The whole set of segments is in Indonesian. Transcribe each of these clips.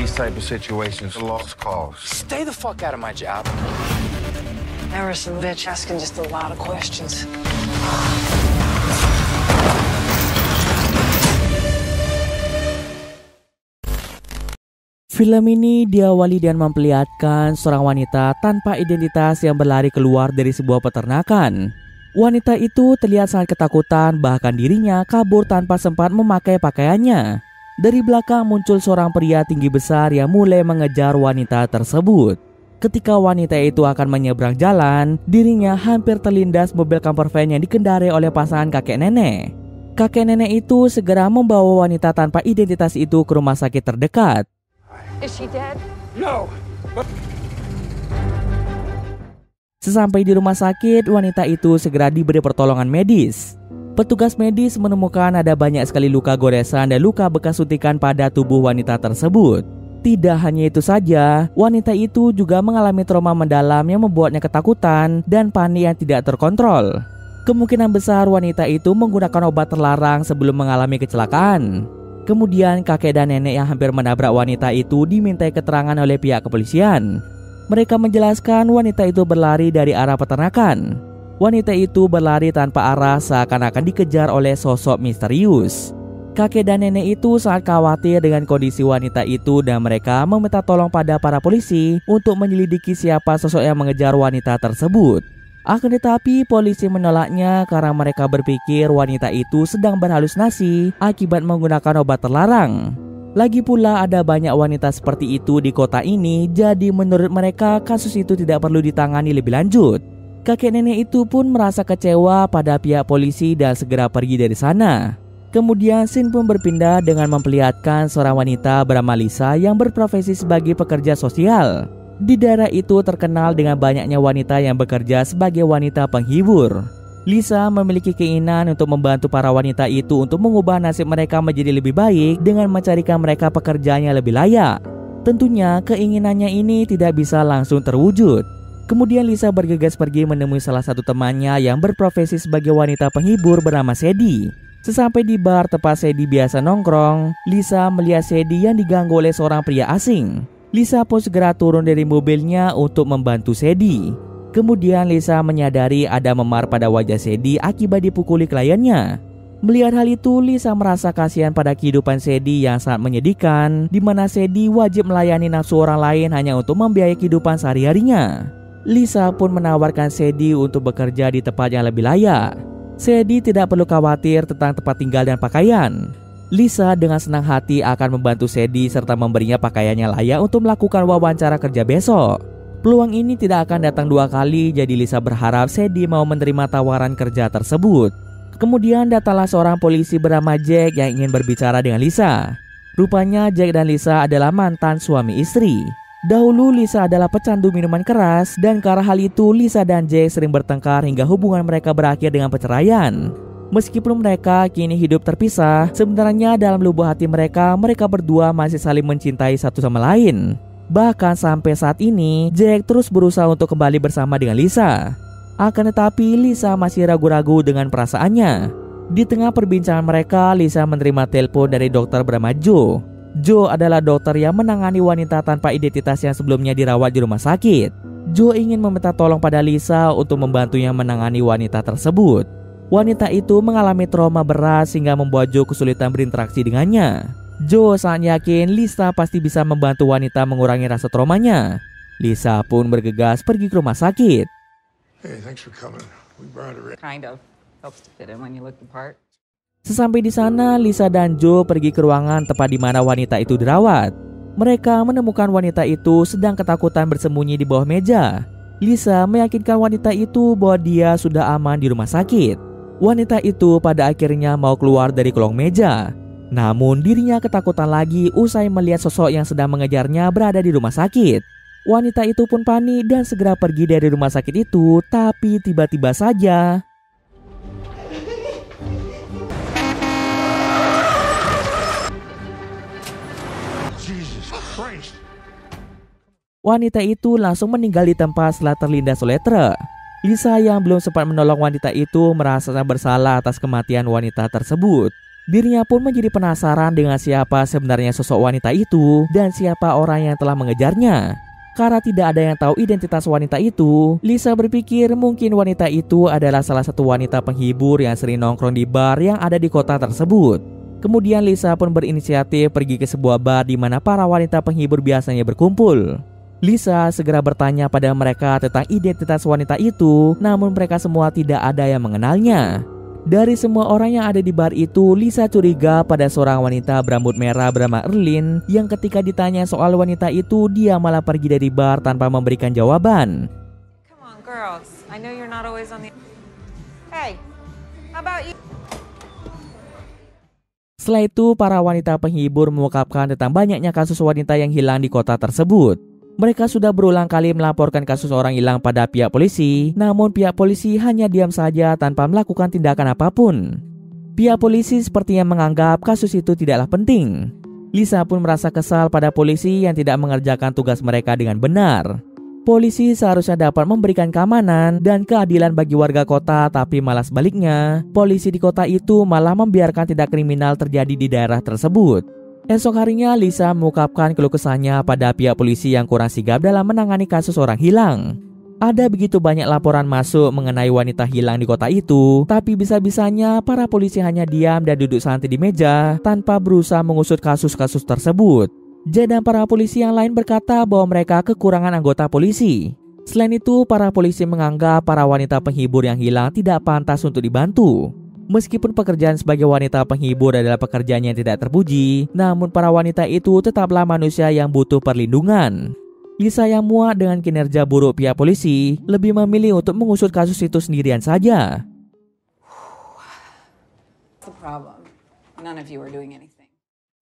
these type of situations, a lost cause. Stay the fuck out of my job. Harrison, bitch, asking just a lot of questions. Film ini diawali dengan memperlihatkan seorang wanita tanpa identitas yang berlari keluar dari sebuah peternakan. Wanita itu terlihat sangat ketakutan, bahkan dirinya kabur tanpa sempat memakai pakaiannya. Dari belakang muncul seorang pria tinggi besar yang mulai mengejar wanita tersebut. Ketika wanita itu akan menyeberang jalan, dirinya hampir terlindas mobil camper van yang dikendarai oleh pasangan kakek nenek. Kakek nenek itu segera membawa wanita tanpa identitas itu ke rumah sakit terdekat. Is she dead? No! Sesampai di rumah sakit, wanita itu segera diberi pertolongan medis. Petugas medis menemukan ada banyak sekali luka goresan dan luka bekas suntikan pada tubuh wanita tersebut. Tidak hanya itu saja, wanita itu juga mengalami trauma mendalam yang membuatnya ketakutan dan panik yang tidak terkontrol. Kemungkinan besar wanita itu menggunakan obat terlarang sebelum mengalami kecelakaan. Kemudian kakek dan nenek yang hampir menabrak wanita itu dimintai keterangan oleh pihak kepolisian. Mereka menjelaskan wanita itu berlari dari arah peternakan. Wanita itu berlari tanpa arah seakan-akan dikejar oleh sosok misterius. Kakek dan nenek itu sangat khawatir dengan kondisi wanita itu dan mereka meminta tolong pada para polisi untuk menyelidiki siapa sosok yang mengejar wanita tersebut. Akan tetapi polisi menolaknya karena mereka berpikir wanita itu sedang berhalusinasi akibat menggunakan obat terlarang. Lagi pula ada banyak wanita seperti itu di kota ini, jadi menurut mereka kasus itu tidak perlu ditangani lebih lanjut. Kakek nenek itu pun merasa kecewa pada pihak polisi dan segera pergi dari sana. Kemudian scene pun berpindah dengan memperlihatkan seorang wanita bernama Lisa yang berprofesi sebagai pekerja sosial. Di daerah itu terkenal dengan banyaknya wanita yang bekerja sebagai wanita penghibur. Lisa memiliki keinginan untuk membantu para wanita itu untuk mengubah nasib mereka menjadi lebih baik dengan mencarikan mereka pekerjaan yang lebih layak. Tentunya keinginannya ini tidak bisa langsung terwujud. Kemudian Lisa bergegas pergi menemui salah satu temannya yang berprofesi sebagai wanita penghibur bernama Sadie. Sesampai di bar tempat Sadie biasa nongkrong, Lisa melihat Sadie yang diganggu oleh seorang pria asing. Lisa pun segera turun dari mobilnya untuk membantu Sadie. Kemudian Lisa menyadari ada memar pada wajah Sadie akibat dipukuli kliennya. Melihat hal itu, Lisa merasa kasihan pada kehidupan Sadie yang sangat menyedihkan, di mana Sadie wajib melayani nafsu orang lain hanya untuk membiayai kehidupan sehari-harinya. Lisa pun menawarkan Sadie untuk bekerja di tempat yang lebih layak. Sadie tidak perlu khawatir tentang tempat tinggal dan pakaian. Lisa dengan senang hati akan membantu Sadie serta memberinya pakaian yang layak untuk melakukan wawancara kerja besok. Peluang ini tidak akan datang dua kali, jadi Lisa berharap Sadie mau menerima tawaran kerja tersebut. Kemudian datanglah seorang polisi bernama Jack yang ingin berbicara dengan Lisa. Rupanya Jack dan Lisa adalah mantan suami istri. Dahulu Lisa adalah pecandu minuman keras dan karena hal itu Lisa dan Jack sering bertengkar hingga hubungan mereka berakhir dengan perceraian. Meskipun mereka kini hidup terpisah, sebenarnya dalam lubuk hati mereka berdua masih saling mencintai satu sama lain. Bahkan sampai saat ini, Jack terus berusaha untuk kembali bersama dengan Lisa. Akan tetapi, Lisa masih ragu-ragu dengan perasaannya. Di tengah perbincangan mereka, Lisa menerima telepon dari dokter bernama Joe. Joe adalah dokter yang menangani wanita tanpa identitas yang sebelumnya dirawat di rumah sakit. Joe ingin meminta tolong pada Lisa untuk membantunya menangani wanita tersebut. Wanita itu mengalami trauma berat sehingga membuat Joe kesulitan berinteraksi dengannya. Joe sangat yakin Lisa pasti bisa membantu wanita mengurangi rasa traumanya. Lisa pun bergegas pergi ke rumah sakit. Hey, thanks for coming. We brought her in. Kind of. Helps to fit in when you look the part. Sesampai di sana, Lisa dan Joe pergi ke ruangan tempat di mana wanita itu dirawat. Mereka menemukan wanita itu sedang ketakutan bersembunyi di bawah meja. Lisa meyakinkan wanita itu bahwa dia sudah aman di rumah sakit. Wanita itu pada akhirnya mau keluar dari kolong meja. Namun dirinya ketakutan lagi usai melihat sosok yang sedang mengejarnya berada di rumah sakit. Wanita itu pun panik dan segera pergi dari rumah sakit itu, tapi tiba-tiba saja wanita itu langsung meninggal di tempat setelah terlindas oleh truk. Lisa yang belum sempat menolong wanita itu merasa bersalah atas kematian wanita tersebut. Dirinya pun menjadi penasaran dengan siapa sebenarnya sosok wanita itu dan siapa orang yang telah mengejarnya. Karena tidak ada yang tahu identitas wanita itu, Lisa berpikir mungkin wanita itu adalah salah satu wanita penghibur yang sering nongkrong di bar yang ada di kota tersebut. Kemudian Lisa pun berinisiatif pergi ke sebuah bar di mana para wanita penghibur biasanya berkumpul. Lisa segera bertanya pada mereka tentang identitas wanita itu, namun mereka semua tidak ada yang mengenalnya. Dari semua orang yang ada di bar itu, Lisa curiga pada seorang wanita berambut merah bernama Erlin yang ketika ditanya soal wanita itu, dia malah pergi dari bar tanpa memberikan jawaban. Come on, girls. I know you're not always on the... Hey, how about you? Setelah itu, para wanita penghibur mengungkapkan tentang banyaknya kasus wanita yang hilang di kota tersebut. Mereka sudah berulang kali melaporkan kasus orang hilang pada pihak polisi, namun pihak polisi hanya diam saja tanpa melakukan tindakan apapun. Pihak polisi sepertinya menganggap kasus itu tidaklah penting. Lisa pun merasa kesal pada polisi yang tidak mengerjakan tugas mereka dengan benar. Polisi seharusnya dapat memberikan keamanan dan keadilan bagi warga kota, tapi malah sebaliknya, polisi di kota itu malah membiarkan tindak kriminal terjadi di daerah tersebut. Esok harinya, Lisa mengungkapkan keluh kesahnya pada pihak polisi yang kurang sigap dalam menangani kasus orang hilang. Ada begitu banyak laporan masuk mengenai wanita hilang di kota itu, tapi bisa-bisanya para polisi hanya diam dan duduk santai di meja tanpa berusaha mengusut kasus-kasus tersebut. J dan para polisi yang lain berkata bahwa mereka kekurangan anggota polisi. Selain itu, para polisi menganggap para wanita penghibur yang hilang tidak pantas untuk dibantu. Meskipun pekerjaan sebagai wanita penghibur adalah pekerjaan yang tidak terpuji, namun para wanita itu tetaplah manusia yang butuh perlindungan. Lisa yang muak dengan kinerja buruk pihak polisi, lebih memilih untuk mengusut kasus itu sendirian saja. The problem. None of you are doing anything.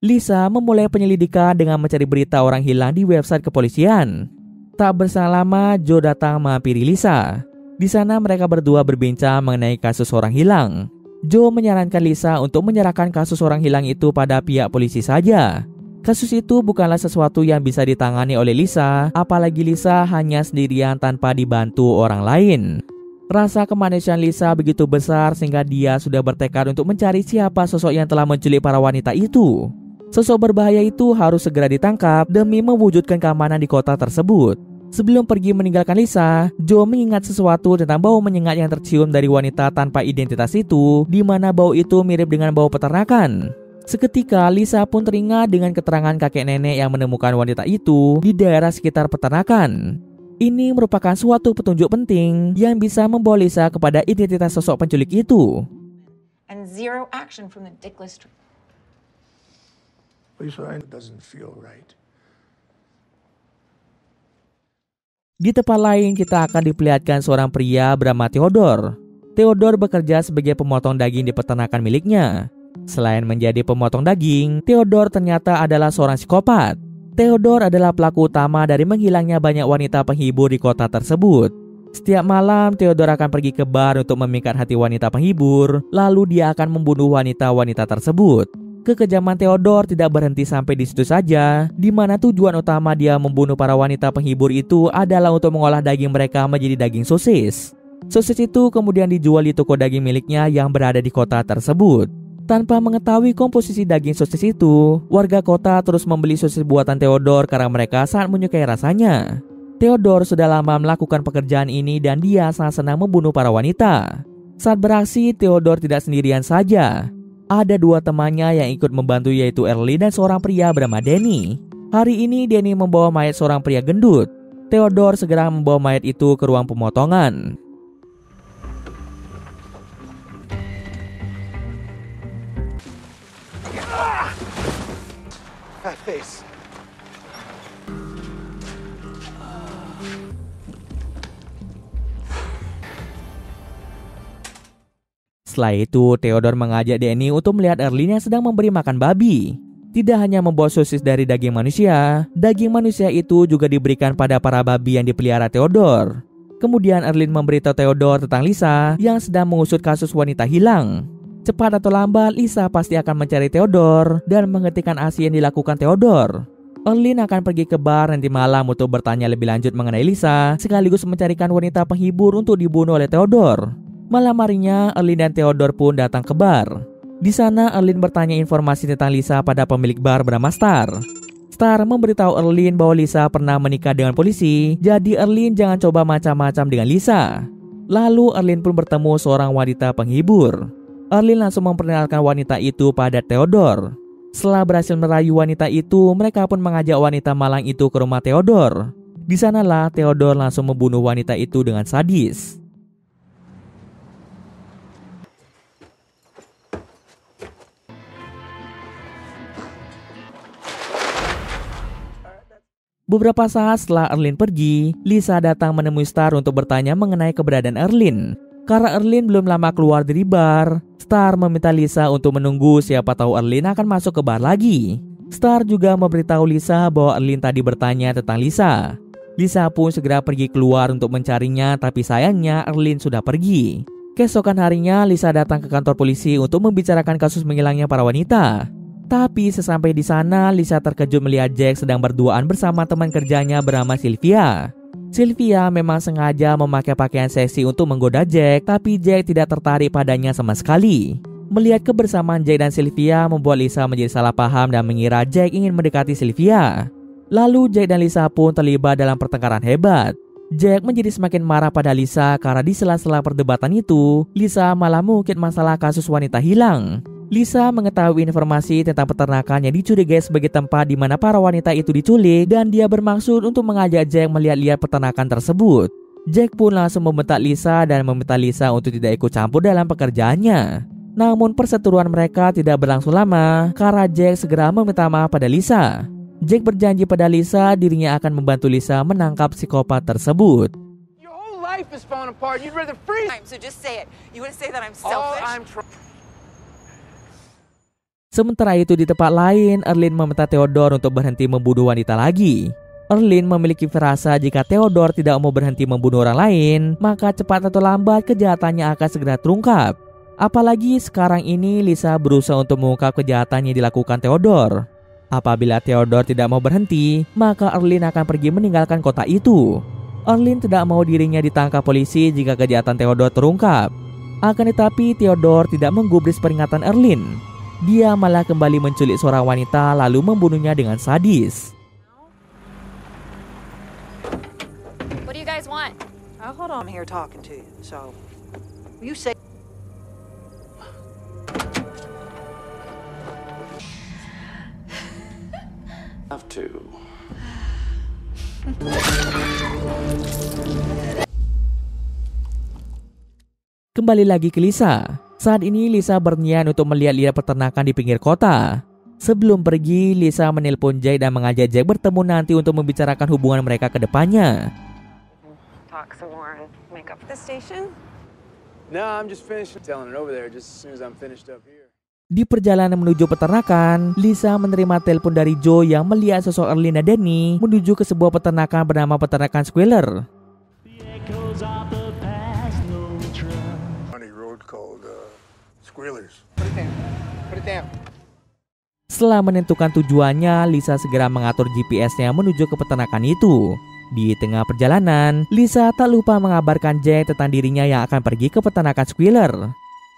Lisa memulai penyelidikan dengan mencari berita orang hilang di website kepolisian. Tak berselang lama, Joe datang menghampiri Lisa. Di sana mereka berdua berbincang mengenai kasus orang hilang. Joe menyarankan Lisa untuk menyerahkan kasus orang hilang itu pada pihak polisi saja. Kasus itu bukanlah sesuatu yang bisa ditangani oleh Lisa, apalagi Lisa hanya sendirian tanpa dibantu orang lain. Rasa kemanusiaan Lisa begitu besar sehingga dia sudah bertekad untuk mencari siapa sosok yang telah menculik para wanita itu. Sosok berbahaya itu harus segera ditangkap demi mewujudkan keamanan di kota tersebut. Sebelum pergi meninggalkan Lisa, Joe mengingat sesuatu tentang bau menyengat yang tercium dari wanita tanpa identitas itu, di mana bau itu mirip dengan bau peternakan. Seketika, Lisa pun teringat dengan keterangan kakek nenek yang menemukan wanita itu di daerah sekitar peternakan. Ini merupakan suatu petunjuk penting yang bisa membawa Lisa kepada identitas sosok penculik itu. And zero action from the dickless... Lisa, it doesn't feel right. Di tempat lain, kita akan diperlihatkan seorang pria bernama Theodore. Theodore bekerja sebagai pemotong daging di peternakan miliknya. Selain menjadi pemotong daging, Theodore ternyata adalah seorang psikopat. Theodore adalah pelaku utama dari menghilangnya banyak wanita penghibur di kota tersebut. Setiap malam, Theodore akan pergi ke bar untuk memikat hati wanita penghibur, lalu dia akan membunuh wanita-wanita tersebut. Kekejaman Theodore tidak berhenti sampai di situ saja, di mana tujuan utama dia membunuh para wanita penghibur itu adalah untuk mengolah daging mereka menjadi daging sosis. Sosis itu kemudian dijual di toko daging miliknya yang berada di kota tersebut. Tanpa mengetahui komposisi daging sosis itu, warga kota terus membeli sosis buatan Theodore karena mereka sangat menyukai rasanya. Theodore sudah lama melakukan pekerjaan ini dan dia sangat senang membunuh para wanita. Saat beraksi, Theodore tidak sendirian saja. Ada dua temannya yang ikut membantu, yaitu Erlin dan seorang pria bernama Danny. Hari ini Danny membawa mayat seorang pria gendut. Theodore segera membawa mayat itu ke ruang pemotongan. Setelah itu, Theodore mengajak Danny untuk melihat Erlin yang sedang memberi makan babi. Tidak hanya membawa sosis dari daging manusia itu juga diberikan pada para babi yang dipelihara Theodore. Kemudian Erlin memberitahu Theodore tentang Lisa yang sedang mengusut kasus wanita hilang. Cepat atau lambat, Lisa pasti akan mencari Theodore dan menghentikan aksi yang dilakukan Theodore. Erlin akan pergi ke bar nanti malam untuk bertanya lebih lanjut mengenai Lisa, sekaligus mencarikan wanita penghibur untuk dibunuh oleh Theodore. Malam harinya, Erlin dan Theodore pun datang ke bar. Di sana Erlin bertanya informasi tentang Lisa pada pemilik bar bernama Star. Star memberitahu Erlin bahwa Lisa pernah menikah dengan polisi, jadi Erlin jangan coba macam-macam dengan Lisa. Lalu Erlin pun bertemu seorang wanita penghibur. Erlin langsung memperkenalkan wanita itu pada Theodore. Setelah berhasil merayu wanita itu, mereka pun mengajak wanita malang itu ke rumah Theodore. Di sanalah Theodore langsung membunuh wanita itu dengan sadis. Beberapa saat setelah Erlin pergi, Lisa datang menemui Star untuk bertanya mengenai keberadaan Erlin. Karena Erlin belum lama keluar dari bar, Star meminta Lisa untuk menunggu, siapa tahu Erlin akan masuk ke bar lagi. Star juga memberitahu Lisa bahwa Erlin tadi bertanya tentang Lisa. Lisa pun segera pergi keluar untuk mencarinya, tapi sayangnya Erlin sudah pergi. Keesokan harinya, Lisa datang ke kantor polisi untuk membicarakan kasus menghilangnya para wanita. Tapi sesampai di sana, Lisa terkejut melihat Jack sedang berduaan bersama teman kerjanya bernama Sylvia. Sylvia memang sengaja memakai pakaian seksi untuk menggoda Jack, tapi Jack tidak tertarik padanya sama sekali. Melihat kebersamaan Jack dan Sylvia membuat Lisa menjadi salah paham dan mengira Jack ingin mendekati Sylvia. Lalu Jack dan Lisa pun terlibat dalam pertengkaran hebat. Jack menjadi semakin marah pada Lisa karena di sela-sela perdebatan itu, Lisa malah mengungkit masalah kasus wanita hilang. Lisa mengetahui informasi tentang peternakan yang dicurigai sebagai tempat di mana para wanita itu diculik, dan dia bermaksud untuk mengajak Jack melihat-lihat peternakan tersebut. Jack pun langsung membentak Lisa dan meminta Lisa untuk tidak ikut campur dalam pekerjaannya. Namun perseteruan mereka tidak berlangsung lama karena Jack segera meminta maaf pada Lisa. Jack berjanji pada Lisa dirinya akan membantu Lisa menangkap psikopat tersebut. Your whole life is falling apart. You'd rather freeze. So just say it. You want to say that I'm All selfish? I'm Sementara itu di tempat lain, Erlin meminta Theodore untuk berhenti membunuh wanita lagi. Erlin memiliki firasat jika Theodore tidak mau berhenti membunuh orang lain, maka cepat atau lambat kejahatannya akan segera terungkap. Apalagi sekarang ini Lisa berusaha untuk mengungkap kejahatan yang dilakukan Theodore. Apabila Theodore tidak mau berhenti, maka Erlin akan pergi meninggalkan kota itu. Erlin tidak mau dirinya ditangkap polisi jika kejahatan Theodore terungkap. Akan tetapi Theodore tidak menggubris peringatan Erlin. Dia malah kembali menculik seorang wanita lalu membunuhnya dengan sadis. What do you guys want? Hold on, I'm here talking to you. So, you say have to. Kembali lagi ke Lisa. Saat ini Lisa berniat untuk melihat-lihat peternakan di pinggir kota. Sebelum pergi, Lisa menelpon Jack dan mengajak Jack bertemu nanti untuk membicarakan hubungan mereka ke depannya. talk some more and make up. The station? No, I'm just finished telling it over there just as soon as I'm finished up here. Di perjalanan menuju peternakan, Lisa menerima telepon dari Joe yang melihat sosok Erlin dan Danny menuju ke sebuah peternakan bernama peternakan Squealer. On a road called Squealers. Put it down. Put it down. Setelah menentukan tujuannya, Lisa segera mengatur GPS-nya menuju ke peternakan itu. Di tengah perjalanan, Lisa tak lupa mengabarkan Jack tentang dirinya yang akan pergi ke peternakan Squealer.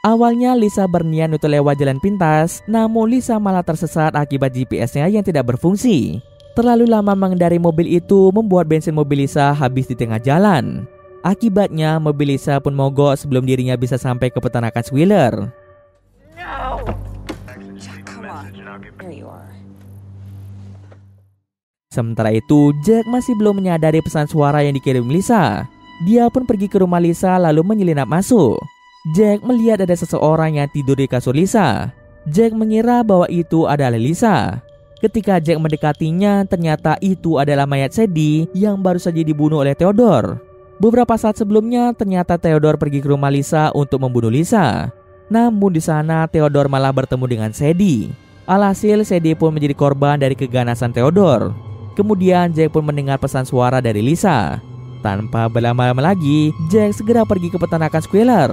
Awalnya Lisa berniat untuk lewat jalan pintas, namun Lisa malah tersesat akibat GPS-nya yang tidak berfungsi. Terlalu lama mengendari mobil itu membuat bensin mobil Lisa habis di tengah jalan. Akibatnya mobil Lisa pun mogok sebelum dirinya bisa sampai ke peternakan Squealer. No! Jack, come on. Here you are. Sementara itu, Jack masih belum menyadari pesan suara yang dikirim Lisa. Dia pun pergi ke rumah Lisa lalu menyelinap masuk. Jack melihat ada seseorang yang tidur di kasur Lisa. Jack mengira bahwa itu adalah Lisa. Ketika Jack mendekatinya, ternyata itu adalah mayat Sadie yang baru saja dibunuh oleh Theodore. Beberapa saat sebelumnya, ternyata Theodore pergi ke rumah Lisa untuk membunuh Lisa. Namun di sana Theodore malah bertemu dengan Sadie. Alhasil Sadie pun menjadi korban dari keganasan Theodore. Kemudian Jack pun mendengar pesan suara dari Lisa. Tanpa berlama-lama lagi, Jack segera pergi ke peternakan Squealer.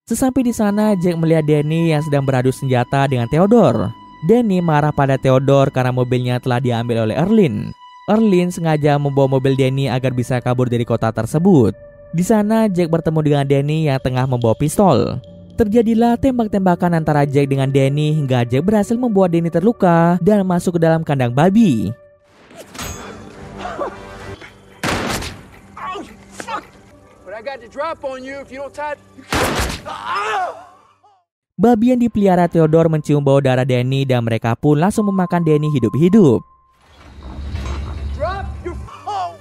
Sesampai di sana, Jack melihat Danny yang sedang beradu senjata dengan Theodore. Danny marah pada Theodore karena mobilnya telah diambil oleh Erlin. Erlin sengaja membawa mobil Danny agar bisa kabur dari kota tersebut. Di sana Jack bertemu dengan Danny yang tengah membawa pistol. Terjadilah tembak-tembakan antara Jack dengan Danny hingga Jack berhasil membuat Danny terluka dan masuk ke dalam kandang babi. But I got to drop on you if you don't tie. Babi yang dipelihara Theodore mencium bau darah Danny dan mereka pun langsung memakan Danny hidup-hidup. Drop your phone.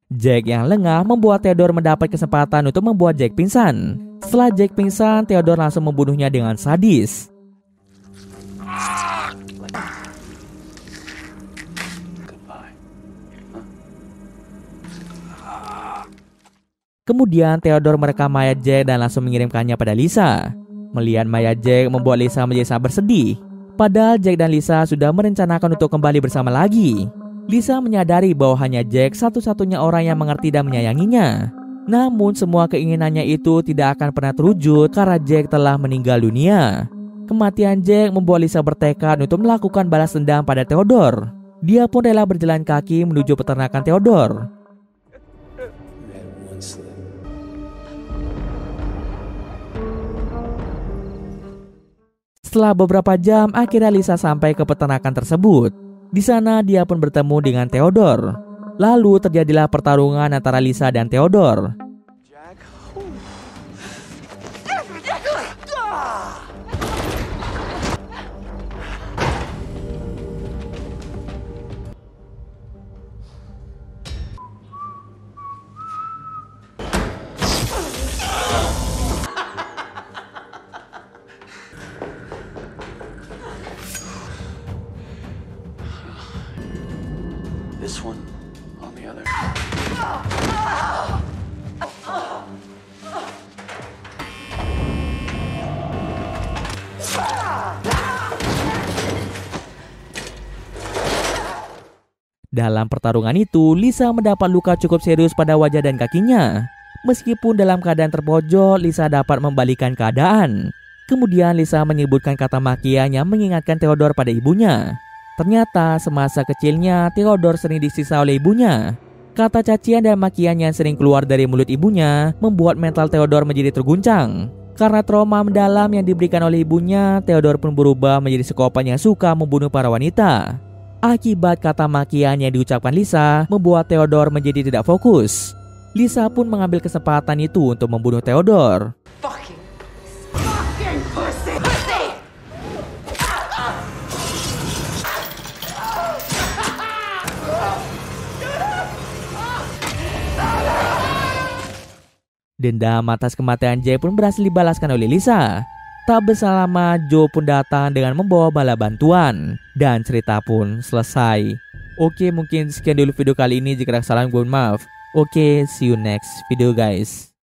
Jack yang lengah membuat Theodore mendapat kesempatan untuk membuat Jack pingsan. Setelah Jack pingsan, Theodore langsung membunuhnya dengan sadis. Kemudian Theodore merekam mayat Jack dan langsung mengirimkannya pada Lisa. Melihat mayat Jack membuat Lisa menjadi sangat bersedih. Padahal Jack dan Lisa sudah merencanakan untuk kembali bersama lagi. Lisa menyadari bahwa hanya Jack satu-satunya orang yang mengerti dan menyayanginya. Namun semua keinginannya itu tidak akan pernah terwujud karena Jack telah meninggal dunia. Kematian Jack membuat Lisa bertekad untuk melakukan balas dendam pada Theodore. Dia pun rela berjalan kaki menuju peternakan Theodore. Setelah beberapa jam, akhirnya Lisa sampai ke peternakan tersebut. Di sana dia pun bertemu dengan Theodore. Lalu terjadilah pertarungan antara Lisa dan Theodore. This one on the other. Dalam pertarungan itu, Lisa mendapat luka cukup serius pada wajah dan kakinya. Meskipun dalam keadaan terpojok, Lisa dapat membalikan keadaan. Kemudian Lisa menyebutkan kata makian yang mengingatkan Theodore pada ibunya. Ternyata semasa kecilnya Theodore sering disiksa oleh ibunya. Kata cacian dan makian yang sering keluar dari mulut ibunya membuat mental Theodore menjadi terguncang. Karena trauma mendalam yang diberikan oleh ibunya, Theodore pun berubah menjadi psikopat yang suka membunuh para wanita. Akibat kata makian yang diucapkan Lisa membuat Theodore menjadi tidak fokus. Lisa pun mengambil kesempatan itu untuk membunuh Theodore. Fucking pussy! Dendam atas kematian Jack pun berhasil dibalaskan oleh Lisa. Tak berselang lama, Joe pun datang dengan membawa bala bantuan. Dan cerita pun selesai. Oke, mungkin sekian dulu video kali ini. Jika ada kesalahan, gue mohon maaf. Oke, see you next video guys.